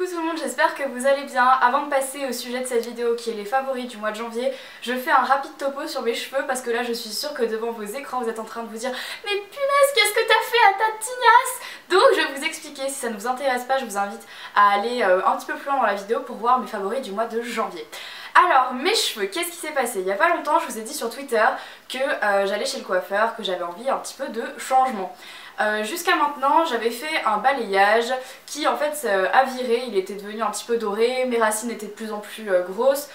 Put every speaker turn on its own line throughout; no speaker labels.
Coucou tout le monde, j'espère que vous allez bien. Avant de passer au sujet de cette vidéo qui est les favoris du mois de janvier, je fais un rapide topo sur mes cheveux parce que là je suis sûre que devant vos écrans vous êtes en train de vous dire mais punaise, qu'est-ce que t'as fait à ta tignasse? Donc je vais vous expliquer, si ça ne vous intéresse pas, je vous invite à aller un petit peu plus loin dans la vidéo pour voir mes favoris du mois de janvier. Alors mes cheveux, qu'est-ce qui s'est passé? Il y a pas longtemps je vous ai dit sur Twitter que j'allais chez le coiffeur, que j'avais envie un petit peu de changement. Jusqu'à maintenant j'avais fait un balayage qui en fait a viré, il était devenu un petit peu doré, mes racines étaient de plus en plus grosses.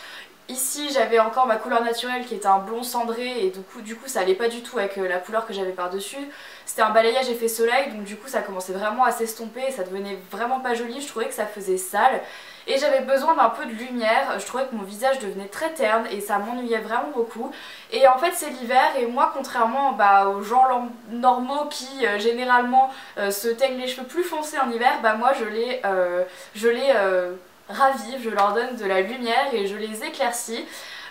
Ici j'avais encore ma couleur naturelle qui était un blond cendré et du coup ça allait pas du tout avec la couleur que j'avais par dessus. C'était un balayage effet soleil donc du coup ça commençait vraiment à s'estomper et ça devenait vraiment pas joli, je trouvais que ça faisait sale. Et j'avais besoin d'un peu de lumière, je trouvais que mon visage devenait très terne et ça m'ennuyait vraiment beaucoup. Et en fait c'est l'hiver et moi contrairement aux gens normaux qui généralement se teignent les cheveux plus foncés en hiver, moi je les ravive, je leur donne de la lumière et je les éclaircis.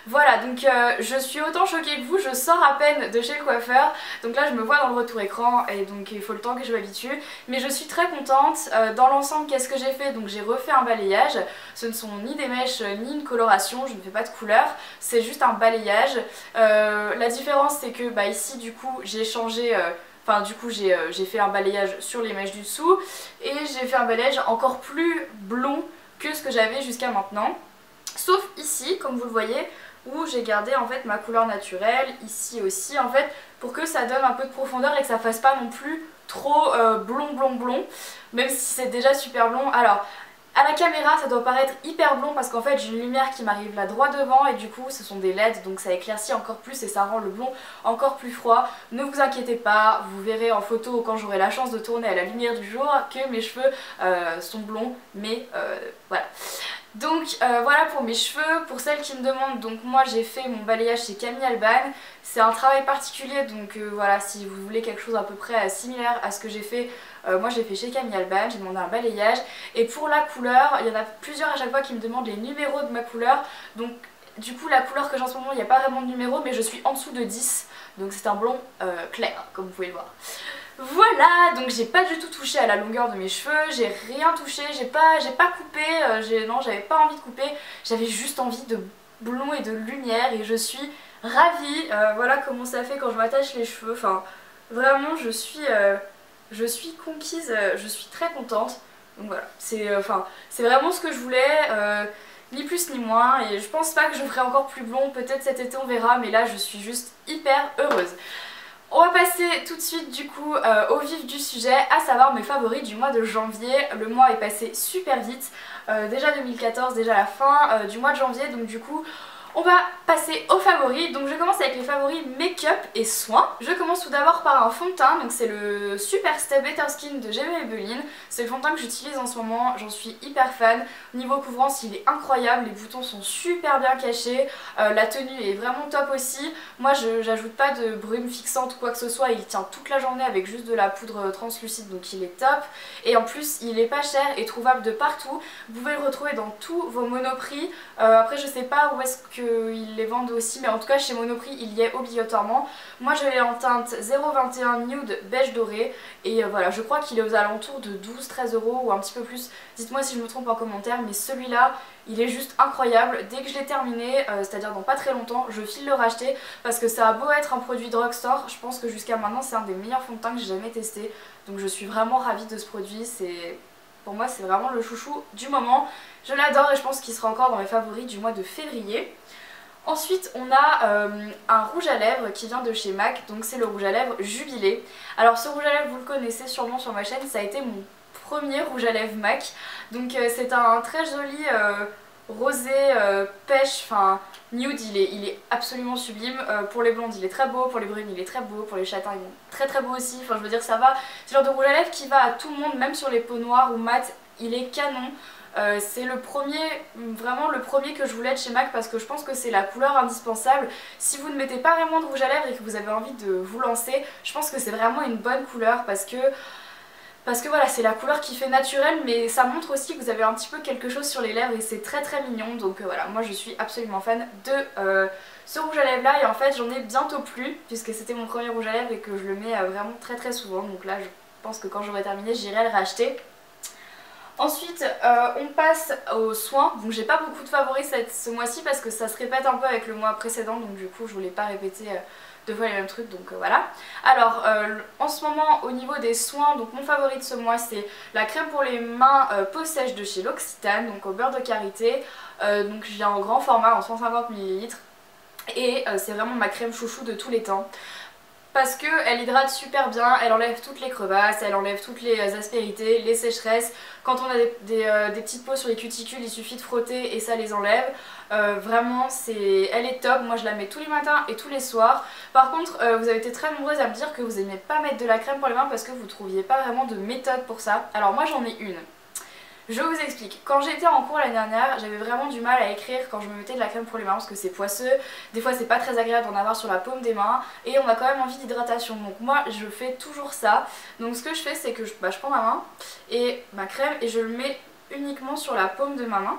Voilà, donc je suis autant choquée que vous, je sors à peine de chez le coiffeur, donc là je me vois dans le retour écran et donc il faut le temps que je m'habitue, mais je suis très contente. Dans l'ensemble, qu'est-ce que j'ai fait? Donc j'ai refait un balayage, ce ne sont ni des mèches ni une coloration, je ne fais pas de couleur, c'est juste un balayage. La différence c'est que ici du coup j'ai changé... j'ai fait un balayage sur les mèches du dessous et j'ai fait un balayage encore plus blond que ce que j'avais jusqu'à maintenant. Sauf ici, comme vous le voyez, où j'ai gardé en fait ma couleur naturelle, ici aussi en fait, pour que ça donne un peu de profondeur et que ça fasse pas non plus trop blond, même si c'est déjà super blond. Alors, à la caméra ça doit paraître hyper blond parce qu'en fait j'ai une lumière qui m'arrive là droit devant et du coup ce sont des LED donc ça éclaircit encore plus et ça rend le blond encore plus froid. Ne vous inquiétez pas, vous verrez en photo quand j'aurai la chance de tourner à la lumière du jour que mes cheveux sont blonds, mais voilà. Donc voilà pour mes cheveux. Pour celles qui me demandent, donc moi j'ai fait mon balayage chez Camille Alban. C'est un travail particulier donc voilà, si vous voulez quelque chose à peu près similaire à ce que j'ai fait, moi j'ai fait chez Camille Alban, j'ai demandé un balayage. Et pour la couleur, il y en a plusieurs à chaque fois qui me demandent les numéros de ma couleur. Donc du coup la couleur que j'ai en ce moment, il n'y a pas vraiment de numéro mais je suis en dessous de 10. Donc c'est un blond clair comme vous pouvez le voir. Voilà, donc j'ai pas du tout touché à la longueur de mes cheveux, j'ai rien touché, j'ai pas coupé, non j'avais pas envie de couper, j'avais juste envie de blond et de lumière et je suis ravie. Voilà comment ça fait quand je m'attache les cheveux, enfin vraiment je suis conquise, je suis très contente. Donc voilà, c'est vraiment ce que je voulais, ni plus ni moins, et je pense pas que je ferai encore plus blond, peut-être cet été on verra, mais là je suis juste hyper heureuse. On va passer tout de suite du coup au vif du sujet, à savoir mes favoris du mois de janvier. Le mois est passé super vite, déjà 2014, déjà la fin du mois de janvier, donc du coup on va passer aux favoris. Donc je commence avec les favoris make-up et soins. Je commence tout d'abord par un fond de teint, donc c'est le Super Stay Better Skin de Gemma Maybelline. C'est le fond de teint que j'utilise en ce moment, j'en suis hyper fan. Niveau couvrance il est incroyable, les boutons sont super bien cachés, la tenue est vraiment top aussi. Moi j'ajoute pas de brume fixante ou quoi que ce soit, il tient toute la journée avec juste de la poudre translucide donc il est top. Et en plus il est pas cher et trouvable de partout, vous pouvez le retrouver dans tous vos Monoprix. Après je sais pas où est-ce qu'ils les vendent aussi, mais en tout cas chez Monoprix il y est obligatoirement. Moi je l'ai en teinte 0,21 nude beige doré et voilà, je crois qu'il est aux alentours de 12-13 € ou un petit peu plus. Dites-moi si je me trompe en commentaire, mais celui-là il est juste incroyable. Dès que je l'ai terminé, c'est-à-dire dans pas très longtemps, je file le racheter parce que ça a beau être un produit drugstore, je pense que jusqu'à maintenant c'est un des meilleurs fonds de teint que j'ai jamais testé. Donc je suis vraiment ravie de ce produit, pour moi c'est vraiment le chouchou du moment. Je l'adore et je pense qu'il sera encore dans mes favoris du mois de février. Ensuite on a un rouge à lèvres qui vient de chez MAC, donc c'est le rouge à lèvres Jubilé. Alors ce rouge à lèvres vous le connaissez sûrement sur ma chaîne, ça a été mon premier rouge à lèvres MAC. Donc c'est un très joli rosé pêche, enfin nude, il est absolument sublime. Pour les blondes il est très beau, pour les brunes il est très beau, pour les châtains ils sont très beaux aussi. Enfin je veux dire ça va, c'est le genre de rouge à lèvres qui va à tout le monde, même sur les peaux noires ou mat, il est canon. C'est le premier, vraiment le premier que je voulais de chez MAC parce que je pense que c'est la couleur indispensable. Si vous ne mettez pas vraiment de rouge à lèvres et que vous avez envie de vous lancer, je pense que c'est vraiment une bonne couleur parce que voilà, c'est la couleur qui fait naturelle, mais ça montre aussi que vous avez un petit peu quelque chose sur les lèvres et c'est très mignon. Donc voilà, moi je suis absolument fan de ce rouge à lèvres là et en fait j'en ai bientôt plus puisque c'était mon premier rouge à lèvres et que je le mets vraiment très souvent. Donc là je pense que quand j'aurai terminé j'irai le racheter. Ensuite on passe aux soins, donc j'ai pas beaucoup de favoris ce mois-ci parce que ça se répète un peu avec le mois précédent, donc du coup je voulais pas répéter deux fois les mêmes trucs, donc voilà. Alors en ce moment au niveau des soins, donc mon favori de ce mois c'est la crème pour les mains peau sèche de chez L'Occitane, donc au beurre de karité, donc je viens en grand format en 150 ml et c'est vraiment ma crème chouchou de tous les temps. Parce qu'elle hydrate super bien, elle enlève toutes les crevasses, elle enlève toutes les aspérités, les sécheresses. Quand on a des petites peaux sur les cuticules, il suffit de frotter et ça les enlève. Vraiment, elle est top, moi je la mets tous les matins et tous les soirs. Par contre, vous avez été très nombreuses à me dire que vous n'aimez pas mettre de la crème pour les mains parce que vous ne trouviez pas vraiment de méthode pour ça. Alors moi j'en ai une. Je vous explique, quand j'étais en cours l'année dernière, j'avais vraiment du mal à écrire quand je me mettais de la crème pour les mains parce que c'est poisseux, des fois c'est pas très agréable d'en avoir sur la paume des mains et on a quand même envie d'hydratation. Donc moi je fais toujours ça. Donc ce que je fais c'est que je prends ma main et ma crème et je le mets uniquement sur la paume de ma main.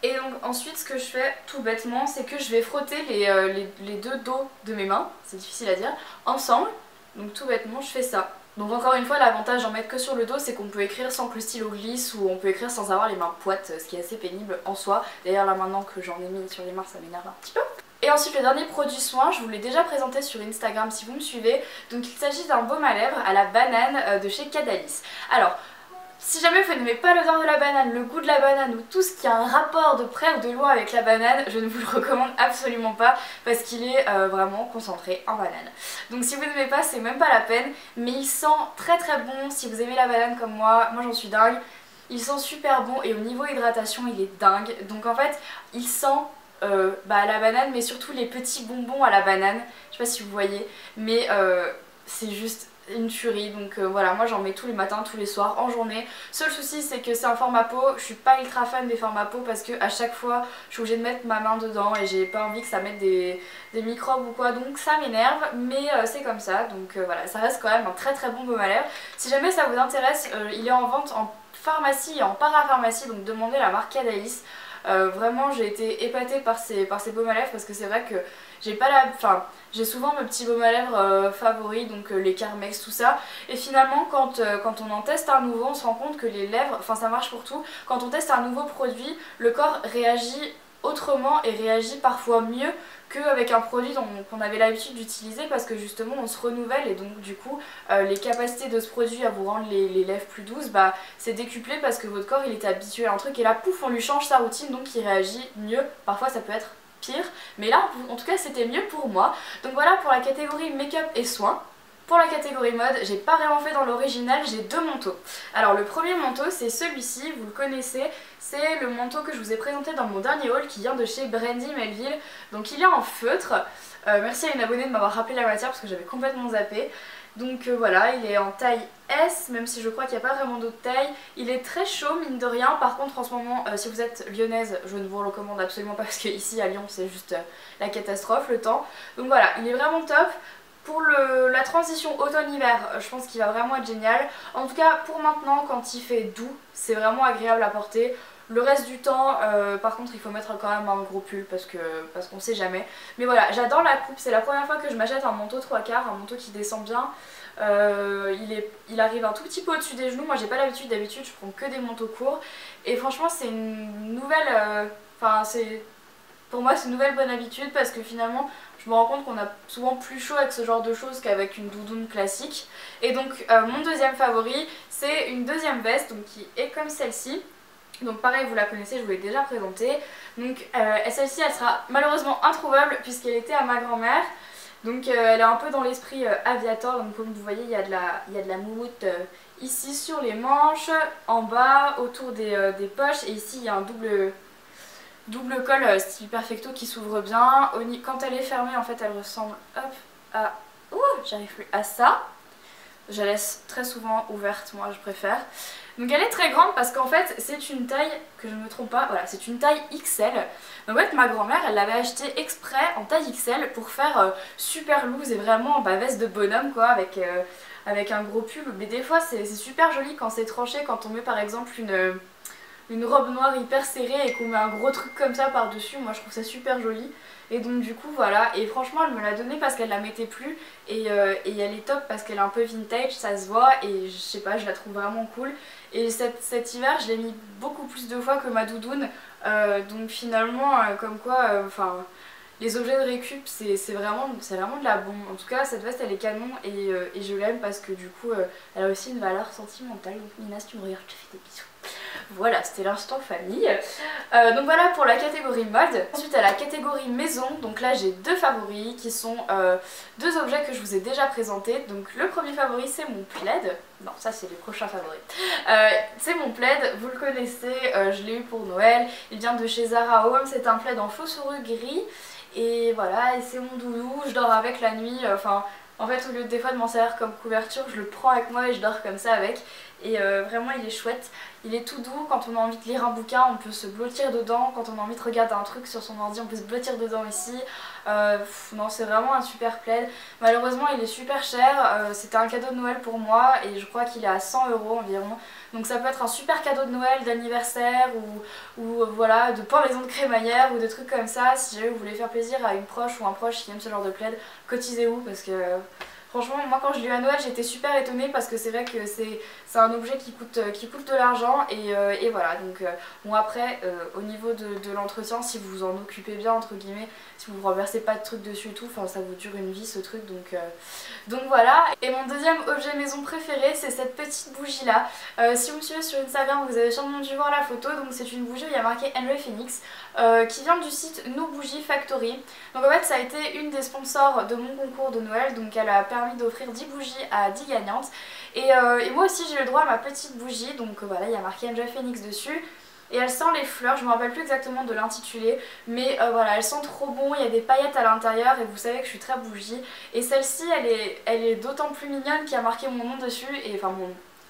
Et donc ensuite ce que je fais tout bêtement c'est que je vais frotter les deux dos de mes mains, c'est difficile à dire, ensemble. Donc tout bêtement je fais ça. Donc encore une fois l'avantage d'en mettre que sur le dos c'est qu'on peut écrire sans que le stylo glisse ou on peut écrire sans avoir les mains poites, ce qui est assez pénible en soi. D'ailleurs là maintenant que j'en ai mis sur les mains ça m'énerve un petit peu. Et ensuite le dernier produit soin, je vous l'ai déjà présenté sur Instagram si vous me suivez. Donc il s'agit d'un baume à lèvres à la banane de chez Cadalis. Alors si jamais vous n'aimez pas l'odeur de la banane, le goût de la banane ou tout ce qui a un rapport de près ou de loin avec la banane, je ne vous le recommande absolument pas parce qu'il est vraiment concentré en banane. Donc si vous n'aimez pas, c'est même pas la peine, mais il sent très très bon. Si vous aimez la banane comme moi j'en suis dingue. Il sent super bon et au niveau hydratation il est dingue. Donc en fait il sent la banane mais surtout les petits bonbons à la banane. Je sais pas si vous voyez, mais c'est juste une tuerie. Donc voilà, moi j'en mets tous les matins, tous les soirs, en journée. Seul souci c'est que c'est un format peau, je suis pas ultra fan des formats peau parce que à chaque fois je suis obligée de mettre ma main dedans et j'ai pas envie que ça mette des microbes ou quoi, donc ça m'énerve, mais c'est comme ça. Donc voilà, ça reste quand même un très très bon baume à lèvres. Si jamais ça vous intéresse, il est en vente en pharmacie et en parapharmacie, donc demandez la marque Cadalis. Vraiment j'ai été épatée par ces baumes à lèvres parce que c'est vrai que j'ai souvent mes petits baumes à lèvres favoris, donc les Carmex, tout ça. Et finalement quand on en teste un nouveau, on se rend compte que les lèvres, enfin ça marche pour tout, quand on teste un nouveau produit, le corps réagit autrement et réagit parfois mieux qu'avec un produit qu'on avait l'habitude d'utiliser parce que justement on se renouvelle et donc du coup les capacités de ce produit à vous rendre les lèvres plus douces, c'est décuplé parce que votre corps il était habitué à un truc et là pouf on lui change sa routine donc il réagit mieux. Parfois ça peut être pire, mais là en tout cas c'était mieux pour moi. Donc voilà pour la catégorie make-up et soins. Pour la catégorie mode, j'ai pas vraiment fait dans l'original, j'ai deux manteaux. Alors le premier manteau c'est celui-ci, vous le connaissez, c'est le manteau que je vous ai présenté dans mon dernier haul qui vient de chez Brandy Melville. Donc il est en feutre, merci à une abonnée de m'avoir rappelé la matière parce que j'avais complètement zappé. Donc voilà, il est en taille S, même si je crois qu'il n'y a pas vraiment d'autre taille. Il est très chaud mine de rien, par contre en ce moment si vous êtes lyonnaise, je ne vous le recommande absolument pas parce que ici à Lyon c'est juste la catastrophe le temps. Donc voilà, il est vraiment top. Pour la transition automne-hiver, je pense qu'il va vraiment être génial. En tout cas, pour maintenant, quand il fait doux, c'est vraiment agréable à porter. Le reste du temps, par contre, il faut mettre quand même un gros pull parce qu'on sait jamais. Mais voilà, j'adore la coupe. C'est la première fois que je m'achète un manteau 3/4, un manteau qui descend bien. Il arrive un tout petit peu au-dessus des genoux. Moi, j'ai pas l'habitude. D'habitude, je prends que des manteaux courts. Et franchement, c'est une nouvelle... pour moi, c'est une nouvelle bonne habitude parce que finalement... Je me rends compte qu'on a souvent plus chaud avec ce genre de choses qu'avec une doudoune classique. Et donc mon deuxième favori, c'est une deuxième veste donc, qui est comme celle-ci. Donc pareil, vous la connaissez, je vous l'ai déjà présentée. Donc celle-ci, elle sera malheureusement introuvable puisqu'elle était à ma grand-mère. Donc elle est un peu dans l'esprit aviator. Donc comme vous voyez, il y a de la moumoute ici sur les manches, en bas, autour des poches. Et ici, il y a un double col style perfecto qui s'ouvre bien. Quand elle est fermée en fait elle ressemble à... j'arrive plus à ça. Je la laisse très souvent ouverte, moi je préfère. Donc elle est très grande parce qu'en fait c'est une taille, que je ne me trompe pas, voilà c'est une taille XL. Donc en fait ma grand-mère elle l'avait acheté exprès en taille XL pour faire super loose et vraiment veste de bonhomme quoi avec un gros pull. Mais des fois c'est super joli quand c'est tranché, quand on met par exemple une robe noire hyper serrée et qu'on met un gros truc comme ça par dessus, moi je trouve ça super joli. Et donc du coup voilà, et franchement elle me l'a donnée parce qu'elle la mettait plus et elle est top parce qu'elle est un peu vintage, ça se voit et je sais pas, je la trouve vraiment cool. et cet hiver je l'ai mis beaucoup plus de fois que ma doudoune, donc finalement comme quoi enfin les objets de récup c'est vraiment de la bombe. En tout cas cette veste elle est canon et je l'aime parce que du coup elle a aussi une valeur sentimentale. Donc Nina, si tu me regardes, je te fais des bisous. Voilà, c'était l'instant famille. Donc voilà pour la catégorie mode. Ensuite à la catégorie maison, donc là j'ai deux favoris qui sont deux objets que je vous ai déjà présentés. Donc le premier favori c'est mon plaid. Non, ça c'est les prochains favoris. C'est mon plaid, vous le connaissez, je l'ai eu pour Noël. Il vient de chez Zara Home, c'est un plaid en faux sourure gris. Et voilà, et c'est mon doudou, je dors avec la nuit, enfin en fait au lieu des fois de m'en servir comme couverture, je le prends avec moi et je dors comme ça avec. Et vraiment il est chouette, il est tout doux, quand on a envie de lire un bouquin on peut se blottir dedans, quand on a envie de regarder un truc sur son ordi on peut se blottir dedans aussi. Non, c'est vraiment un super plaid. Malheureusement il est super cher, c'était un cadeau de Noël pour moi et je crois qu'il est à 100 € environ. Donc ça peut être un super cadeau de Noël, d'anniversaire ou voilà, de pendaison de crémaillère ou de trucs comme ça. Si jamais vous voulez faire plaisir à une proche ou un proche qui aime ce genre de plaid, cotisez-vous parce que franchement moi quand je l'ai eu à Noël j'étais super étonnée parce que c'est vrai que c'est un objet qui coûte de l'argent et voilà. Donc bon après au niveau de l'entretien, si vous vous en occupez bien entre guillemets, si vous ne renversez pas de trucs dessus et tout, enfin ça vous dure une vie ce truc, donc voilà. Et mon deuxième objet maison préféré c'est cette petite bougie là. Si vous me suivez sur Instagram vous avez sûrement dû voir la photo, donc c'est une bougie où il y a marqué Henry Phoenix qui vient du site No Bougie Factory. Donc en fait ça a été une des sponsors de mon concours de Noël, donc elle a permis d'offrir 10 bougies à 10 gagnantes. Et moi aussi j'ai eu le droit à ma petite bougie, donc voilà, il y a marqué Angel Phoenix dessus. Et elle sent les fleurs, je me rappelle plus exactement de l'intitulé, mais voilà, elle sent trop bon, il y a des paillettes à l'intérieur et vous savez que je suis très bougie. Et celle-ci elle est d'autant plus mignonne qu'il y a marqué mon nom dessus, et enfin mon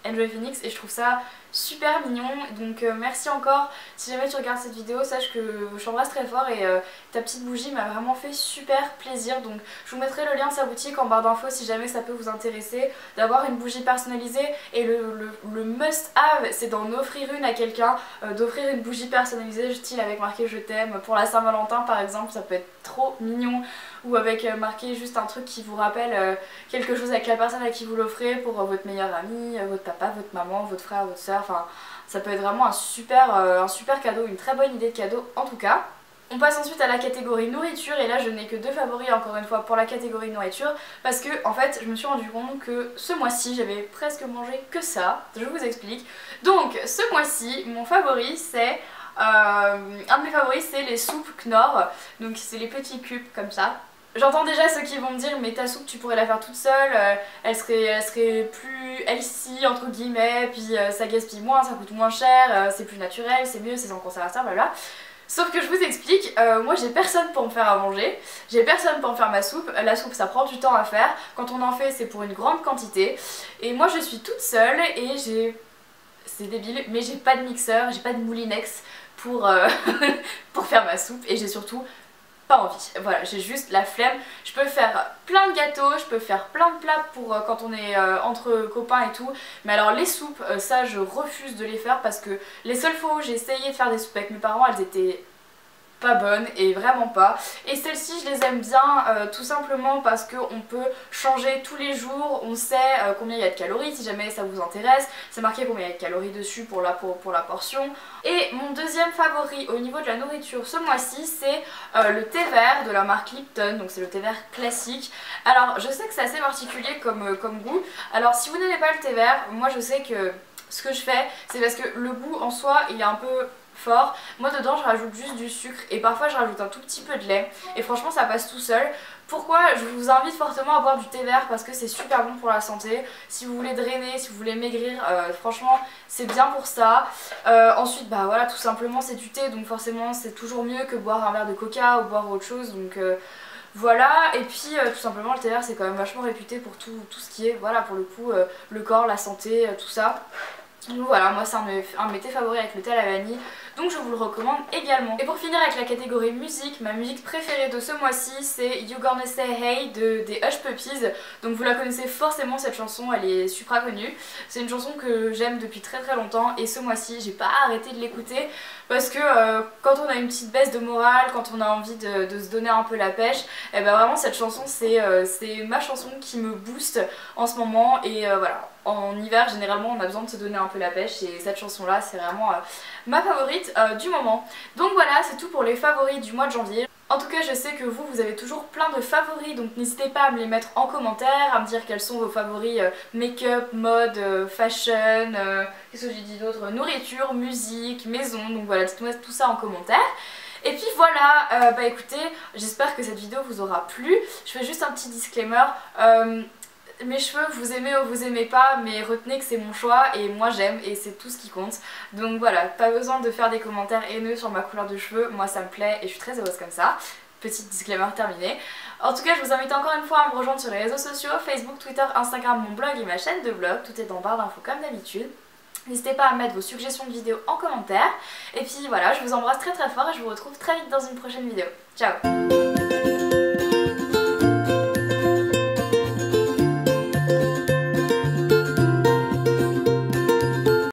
Angel Phoenix, et je trouve ça super mignon. Donc merci encore, si jamais tu regardes cette vidéo sache que je t'embrasse très fort et ta petite bougie m'a vraiment fait super plaisir. Donc je vous mettrai le lien de sa boutique en barre d'infos si jamais ça peut vous intéresser d'avoir une bougie personnalisée. Et le must have c'est d'en offrir une à quelqu'un, d'offrir une bougie personnalisée style avec marqué je t'aime pour la Saint-Valentin par exemple, ça peut être trop mignon, ou avec marqué juste un truc qui vous rappelle quelque chose avec la personne à qui vous l'offrez, pour votre meilleur ami, votre papa, votre maman, votre frère, votre soeur, enfin ça peut être vraiment un super cadeau, une très bonne idée de cadeau en tout cas. On passe ensuite à la catégorie nourriture et là je n'ai que deux favoris encore une fois pour la catégorie nourriture parce que en fait je me suis rendu compte que ce mois-ci j'avais presque mangé que ça, je vous explique. Donc ce mois-ci mon favori c'est un de mes favoris c'est les soupes Knorr, donc c'est les petits cubes comme ça. J'entends déjà ceux qui vont me dire mais ta soupe tu pourrais la faire toute seule, elle serait plus healthy entre guillemets, puis ça gaspille moins, ça coûte moins cher, c'est plus naturel, c'est mieux, c'est sans conservateur, blabla. Sauf que je vous explique, moi j'ai personne pour me faire à manger, j'ai personne pour me faire ma soupe, la soupe ça prend du temps à faire, quand on en fait c'est pour une grande quantité, et moi je suis toute seule et c'est débile, mais j'ai pas de mixeur, j'ai pas de moulinex pour, pour faire ma soupe, et j'ai surtout pas envie. Voilà, j'ai juste la flemme. Je peux faire plein de gâteaux, je peux faire plein de plats pour quand on est entre copains et tout, mais alors les soupes, ça je refuse de les faire parce que les seules fois où j'ai essayé de faire des soupes avec mes parents, elles étaient pas bonnes et vraiment pas. Et celles-ci je les aime bien tout simplement parce qu'on peut changer tous les jours, on sait combien il y a de calories si jamais ça vous intéresse, c'est marqué combien il y a de calories dessus pour la portion. Et mon deuxième favori au niveau de la nourriture ce mois-ci c'est le thé vert de la marque Lipton, donc c'est le thé vert classique. Alors je sais que c'est assez particulier comme goût, alors si vous n'aimez pas le thé vert, moi je sais que ce que je fais c'est parce que le goût en soi il est un peu fort. Moi dedans je rajoute juste du sucre et parfois je rajoute un tout petit peu de lait et franchement ça passe tout seul. Pourquoi je vous invite fortement à boire du thé vert? Parce que c'est super bon pour la santé. Si vous voulez drainer, si vous voulez maigrir, franchement c'est bien pour ça. Ensuite bah voilà, tout simplement c'est du thé, donc forcément c'est toujours mieux que boire un verre de coca ou boire autre chose, donc voilà. Et puis tout simplement le thé vert c'est quand même vachement réputé pour tout ce qui est, voilà, pour le coup le corps, la santé, tout ça. Donc voilà, moi c'est un de mes thés favoris avec le thé à la vanille, donc je vous le recommande également. Et pour finir avec la catégorie musique, ma musique préférée de ce mois-ci c'est You Gonna Say Hey des Hush Puppies. Donc vous la connaissez forcément cette chanson, elle est super connue. C'est une chanson que j'aime depuis très longtemps et ce mois-ci j'ai pas arrêté de l'écouter parce que quand on a une petite baisse de morale, quand on a envie de se donner un peu la pêche, et ben vraiment cette chanson c'est ma chanson qui me booste en ce moment et voilà. en hiver généralement on a besoin de se donner un peu la pêche et cette chanson là c'est vraiment ma favorite du moment. Donc voilà, c'est tout pour les favoris du mois de janvier. En tout cas je sais que vous avez toujours plein de favoris, donc n'hésitez pas à me les mettre en commentaire, à me dire quels sont vos favoris make-up, mode, fashion, qu'est-ce que j'ai dit d'autre, nourriture, musique, maison, donc voilà, dites-moi tout ça en commentaire. Et puis voilà, bah écoutez, j'espère que cette vidéo vous aura plu. Je fais juste un petit disclaimer. Mes cheveux, vous aimez ou vous aimez pas, mais retenez que c'est mon choix et moi j'aime et c'est tout ce qui compte. Donc voilà, pas besoin de faire des commentaires haineux sur ma couleur de cheveux, moi ça me plaît et je suis très heureuse comme ça. Petit disclaimer terminé. En tout cas, je vous invite encore une fois à me rejoindre sur les réseaux sociaux, Facebook, Twitter, Instagram, mon blog et ma chaîne de vlog. Tout est en barre d'infos comme d'habitude. N'hésitez pas à mettre vos suggestions de vidéos en commentaire. Et puis voilà, je vous embrasse très très fort et je vous retrouve très vite dans une prochaine vidéo. Ciao!